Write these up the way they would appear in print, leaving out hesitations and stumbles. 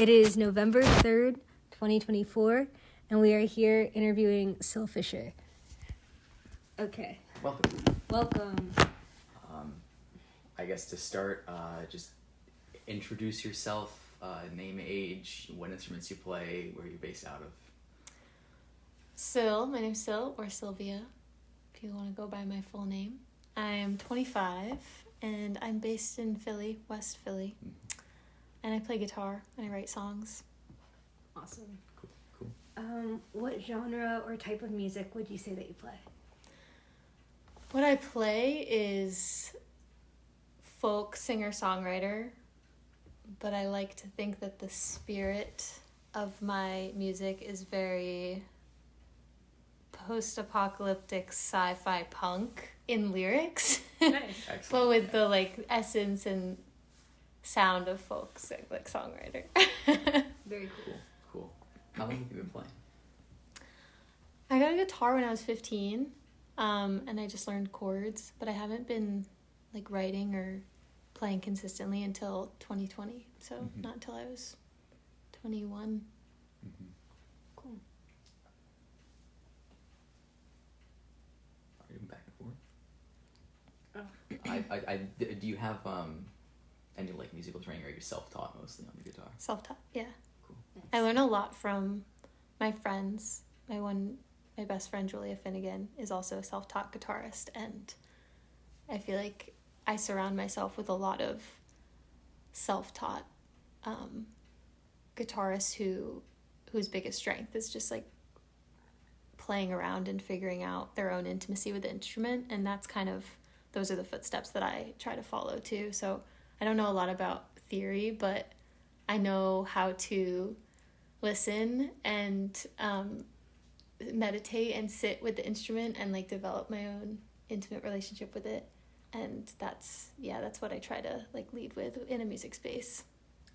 It is November 3rd, 2024, and we are here interviewing Syl Fisher. Okay. Welcome. I guess to start, just introduce yourself, name, age, what instruments you play, where you're based out of. Syl, my name's Syl, or Sylvia, if you want to go by my full name. I'm 25, and I'm based in Philly, West Philly. Mm-hmm. And I play guitar, and I write songs. Awesome. Cool. What genre or type of music would you say that you play? What I play is folk singer-songwriter, but I like to think that the spirit of my music is very post-apocalyptic sci-fi punk in lyrics. Nice. But with the essence and sound of folk songwriter. Very Cool. How long have you been playing? I got a guitar when I was 15, and I just learned chords, but I haven't been writing or playing consistently until 2020, so not until I was 21. Mm-hmm. Cool. Are you back and forth? I do you have any musical training, or are you self-taught mostly on the guitar? Self-taught, yeah. Cool. Nice. I learn a lot from my friends. My best friend Julia Finnegan is also a self-taught guitarist, and I feel like I surround myself with a lot of self-taught guitarists whose biggest strength is just playing around and figuring out their own intimacy with the instrument, and those are the footsteps that I try to follow too. So I don't know a lot about theory, but I know how to listen and meditate and sit with the instrument and develop my own intimate relationship with it. And that's what I try to lead with in a music space.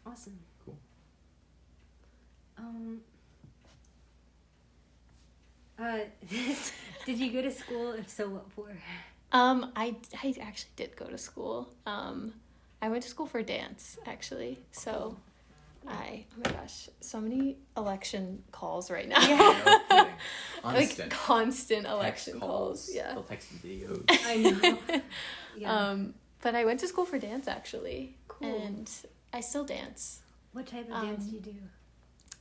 Awesome. Cool. Did you go to school? If so, what for? I actually did go to school. I went to school for dance, actually. So Cool. oh my gosh, so many election calls right now. No kidding. Constant election calls. Yeah. They'll text you videos. I know. Yeah. But I went to school for dance, actually. Cool. And I still dance. What type of dance do you do?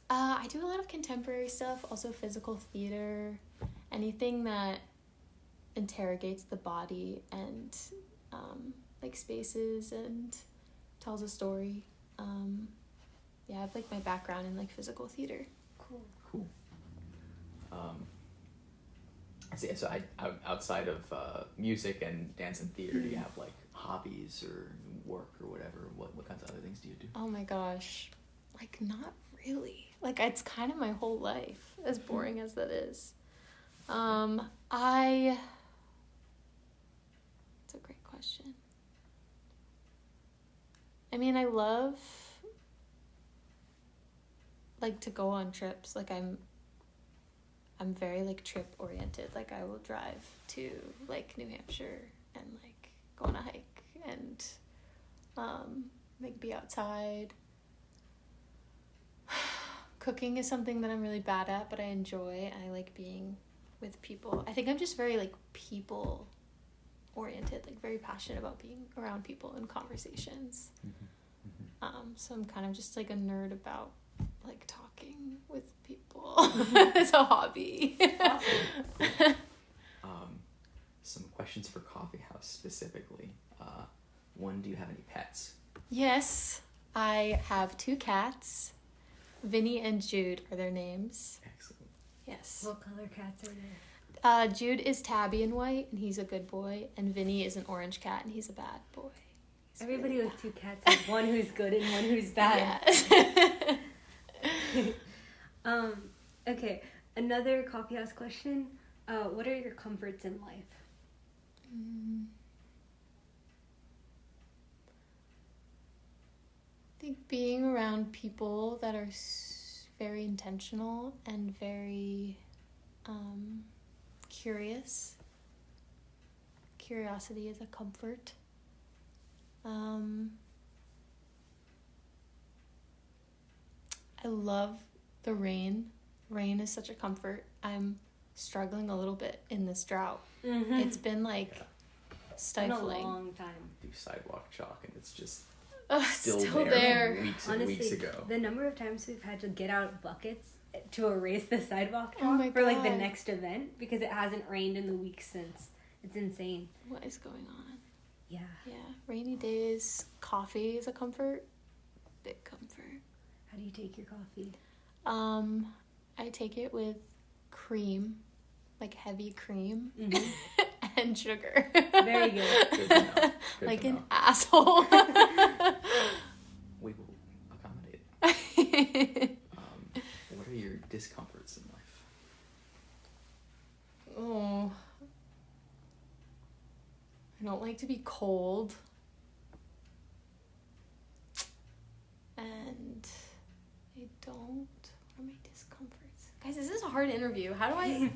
I do a lot of contemporary stuff, also physical theater, anything that interrogates the body and spaces and tells a story. I have my background in physical theater. Cool. So outside of music and dance and theater, do you have hobbies or work or whatever? What kinds of other things do you do? Oh my gosh, not really. It's kind of my whole life, as boring as that is. It's a great question. I mean, I love to go on trips. I'm very trip oriented. I will drive to New Hampshire and go on a hike and be outside. Cooking is something that I'm really bad at, but I enjoy. I like being with people. I think I'm just very people oriented, very passionate about being around people and conversations. So I'm kind of just a nerd about talking with people. It's a hobby. Awesome. Some questions for Coffee House specifically. One, do you have any pets? Yes, I have 2 cats. Vinny and Jude are their names. Excellent. Yes. What color cats are there? Jude is tabby and white, and he's a good boy. And Vinny is an orange cat, and he's a bad boy. Everybody with 2 cats has one who's good and one who's bad. Yes. Okay, another Coffee House question. What are your comforts in life? I think being around people that are very intentional and very curious. Curiosity is a comfort. I love the rain. Rain is such a comfort. I'm struggling a little bit in this drought. Mm-hmm. It's been like stifling. Been a long time. Do sidewalk chalk and it's just still there. Weeks and Honestly, weeks ago. The number of times we've had to get out buckets to erase the sidewalk Oh my for like the God. next event because it hasn't rained in the weeks since. It's insane. What is going on? Yeah. Yeah, rainy days. Coffee is a comfort. Big comfort. How do you take your coffee? I take it with cream, like heavy cream, and sugar. Very good. Good to know. Good Like to an know. asshole. We will accommodate. What are your discomforts in life? Oh. I don't like to be cold. And I don't... What are my discomforts? Guys, this is a hard interview. How do I...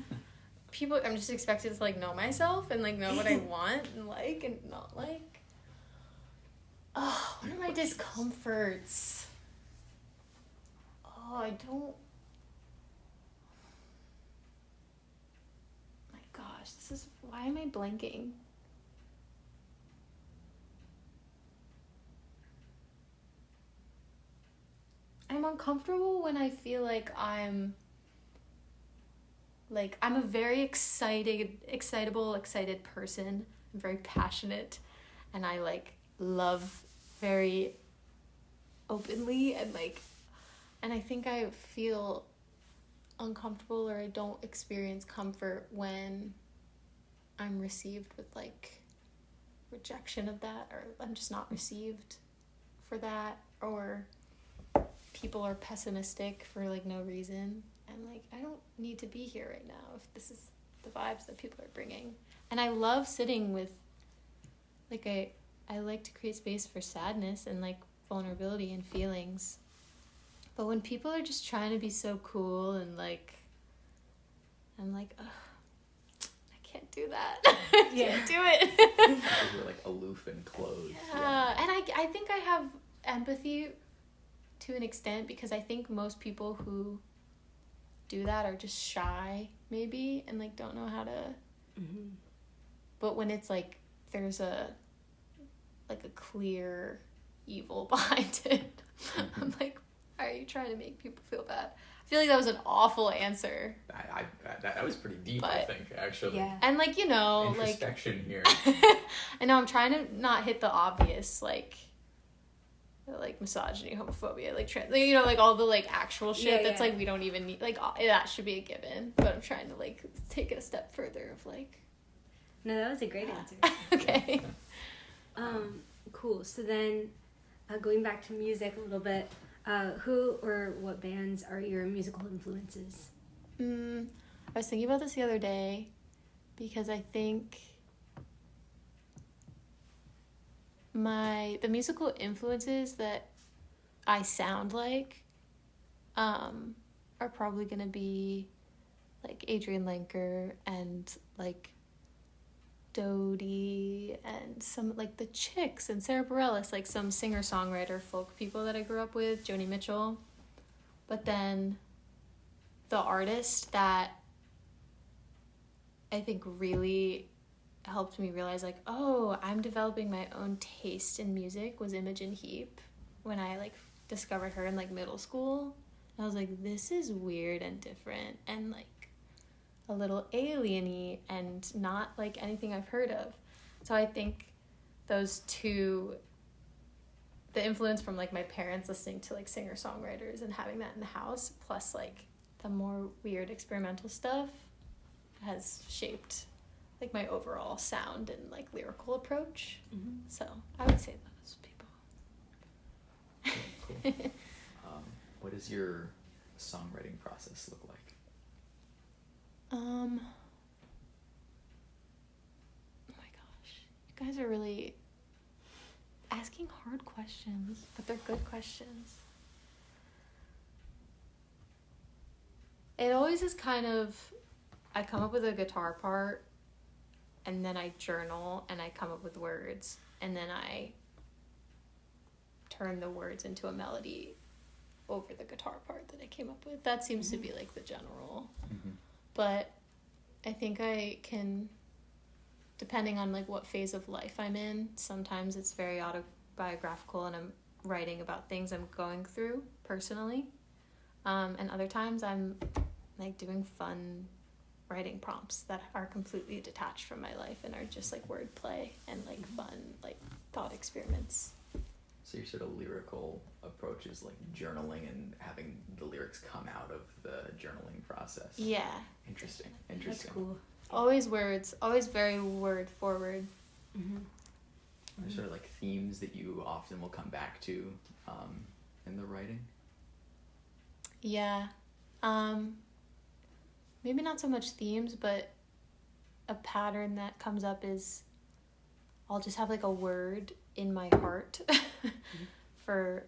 People... I'm just expected to, like, know myself and, like, know what I want and like and not like. Oh, what are my discomforts? Oh, I don't... My gosh, this is... Why am I blanking? I'm uncomfortable when I feel like I'm a very excited person. I'm very passionate and I like love very openly and I think I feel uncomfortable or I don't experience comfort when I'm received with like rejection of that, or I'm just not received for that, or people are pessimistic for like no reason. And like, I don't need to be here right now if this is the vibes that people are bringing. And I love sitting with like I like to create space for sadness and like vulnerability and feelings. But when people are just trying to be so cool and like, I'm like, ugh, I can't do that. I can't do it. You're like aloof and closed. Yeah. And I think I have empathy to an extent because I think most people who do that are just shy maybe and like don't know how to but when it's like there's a clear evil behind it, I'm like, are you trying to make people feel bad? I feel like that was an awful answer. That was pretty deep, I think, actually. Yeah. And like, you know, introspection here. I know I'm trying to not hit the obvious like misogyny, homophobia, like trans, you know, like all the like actual shit that's like we don't even need, like that should be a given. But I'm trying to like take it a step further of like. No, that was a great answer. Okay. Cool. So then, going back to music a little bit, who or what bands are your musical influences? I was thinking about this the other day because I think the musical influences that I sound like are probably gonna be like Adrian Lenker and like Dodie and some like the Chicks and Sarah Bareilles, like some singer-songwriter folk people that I grew up with, Joni Mitchell. But then the artist that I think really helped me realize like, oh, I'm developing my own taste in music was Imogen Heap when I like discovered her in like middle school. I was like, this is weird and different and like a little alien-y and not like anything I've heard of. So I think those two, the influence from like my parents listening to like singer-songwriters and having that in the house, plus like the more weird experimental stuff has shaped like my overall sound and like lyrical approach. So I would say those people. Cool. What does your songwriting process look like? Oh my gosh, you guys are really asking hard questions, but they're good questions. It always is kind of, I come up with a guitar part and then I journal and I come up with words and then I turn the words into a melody over the guitar part that I came up with. That seems to be like the general. Mm-hmm. But I think I can, depending on like what phase of life I'm in, sometimes it's very autobiographical and I'm writing about things I'm going through personally. And other times I'm like doing fun writing prompts that are completely detached from my life and are just like wordplay and like fun, like thought experiments. So your sort of lyrical approach is like journaling and having the lyrics come out of the journaling process. Yeah. Interesting. That's cool. Always words, always very word forward. Mm-hmm. Are there sort of like themes that you often will come back to in the writing? Yeah. Maybe not so much themes, but a pattern that comes up is I'll just have like a word in my heart for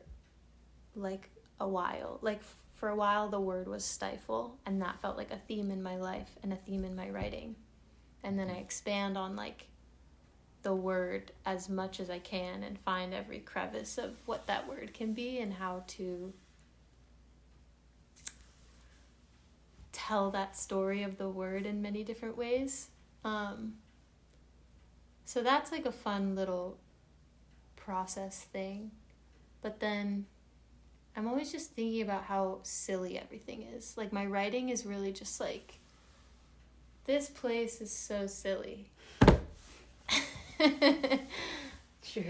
like a while. Like for a while the word was stifle, and that felt like a theme in my life and a theme in my writing. And then I expand on like the word as much as I can and find every crevice of what that word can be and how to tell that story of the word in many different ways. So that's like a fun little process thing. But then I'm always just thinking about how silly everything is. Like my writing is really just like, this place is so silly. Sure.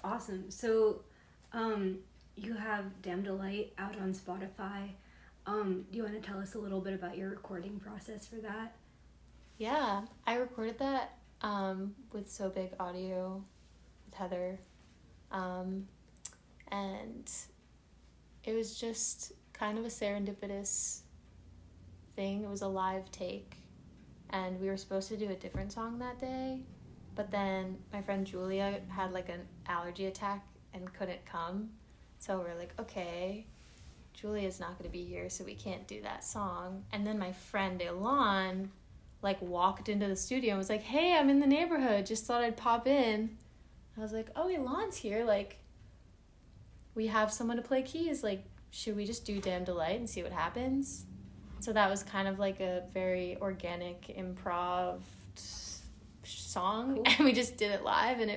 Awesome. So, you have Damn Delight out on Spotify. Do you want to tell us a little bit about your recording process for that? Yeah, I recorded that with So Big Audio with Heather. And it was just kind of a serendipitous thing. It was a live take. And we were supposed to do a different song that day. But then my friend Julia had like an allergy attack and couldn't come. So we're like, okay, Julia's not going to be here, so we can't do that song. And then my friend Elon, like, walked into the studio and was like, hey, I'm in the neighborhood. Just thought I'd pop in. I was like, oh, Elon's here. Like, we have someone to play keys. Like, should we just do Damn Delight and see what happens? So that was kind of like a very organic improv song. Cool. And we just did it live, and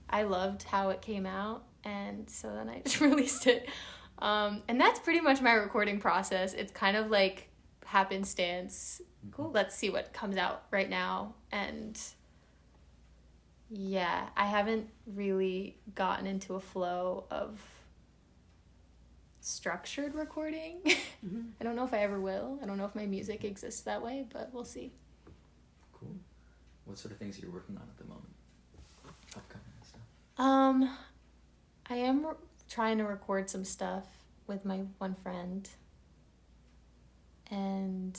I loved how it came out. And so then I just released it. And that's pretty much my recording process. It's kind of like happenstance. Cool. Let's see what comes out right now. And yeah, I haven't really gotten into a flow of structured recording. Mm-hmm. I don't know if I ever will. I don't know if my music exists that way, but we'll see. Cool. What sort of things are you working on at the moment? Upcoming stuff? I am trying to record some stuff with my one friend. And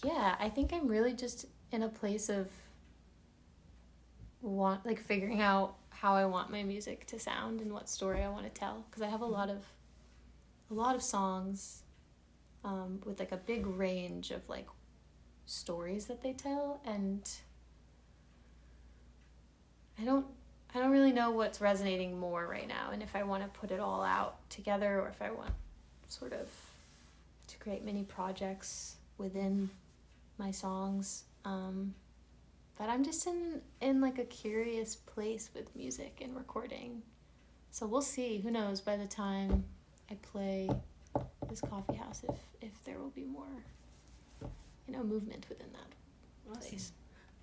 yeah, I think I'm really just in a place of figuring out how I want my music to sound and what story I want to tell, because I have a lot of songs with like a big range of like stories that they tell, and I don't really know what's resonating more right now, and if I want to put it all out together or if I want sort of to create mini projects within my songs. But I'm just in like a curious place with music and recording. So we'll see. Who knows by the time I play this coffee house if there will be more, movement within that place.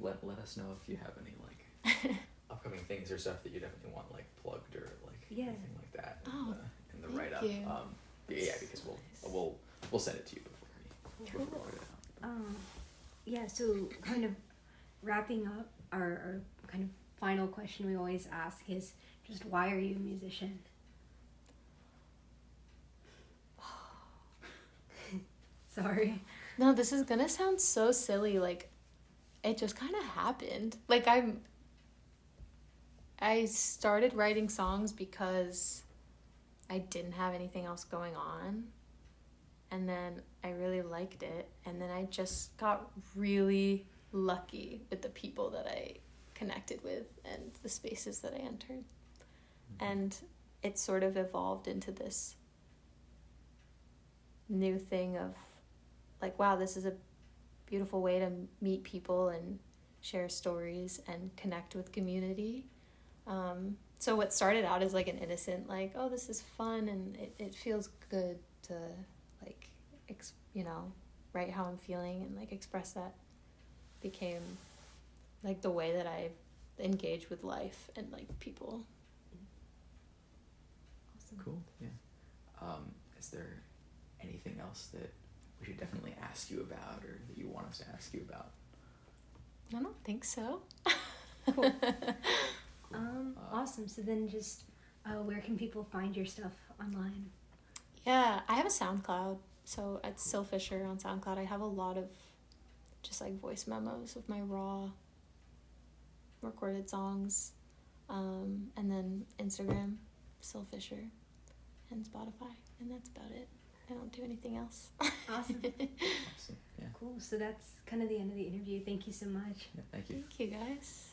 Let us know if you have any like upcoming things or stuff that you definitely want like plugged or like anything like that in the write up. Yeah, because we'll send it to you before we put it out. Yeah, so kind of wrapping up, our kind of final question we always ask is just, why are you a musician? Sorry. No, this is gonna sound so silly. Like, it just kind of happened. Like, I started writing songs because I didn't have anything else going on. And then I really liked it. And then I just got really lucky with the people that I connected with and the spaces that I entered. And it sort of evolved into this new thing of like, wow, this is a beautiful way to meet people and share stories and connect with community. So what started out as like an innocent, like, oh, this is fun and it feels good to like, write how I'm feeling and like express that, became like the way that I engage with life and like people. Awesome. Cool. Yeah. Is there anything else that we should definitely ask you about, or that you want us to ask you about? I don't think so. Cool. Awesome. So then just where can people find your stuff online? Yeah, I have a SoundCloud. So at Syl Fisher on SoundCloud, I have a lot of just like voice memos of my raw recorded songs. And then Instagram, Syl Fisher, and Spotify. And that's about it. I don't do anything else. Awesome. Awesome. Yeah. Cool. So that's kind of the end of the interview. Thank you so much. Yeah, thank you. Thank you, guys.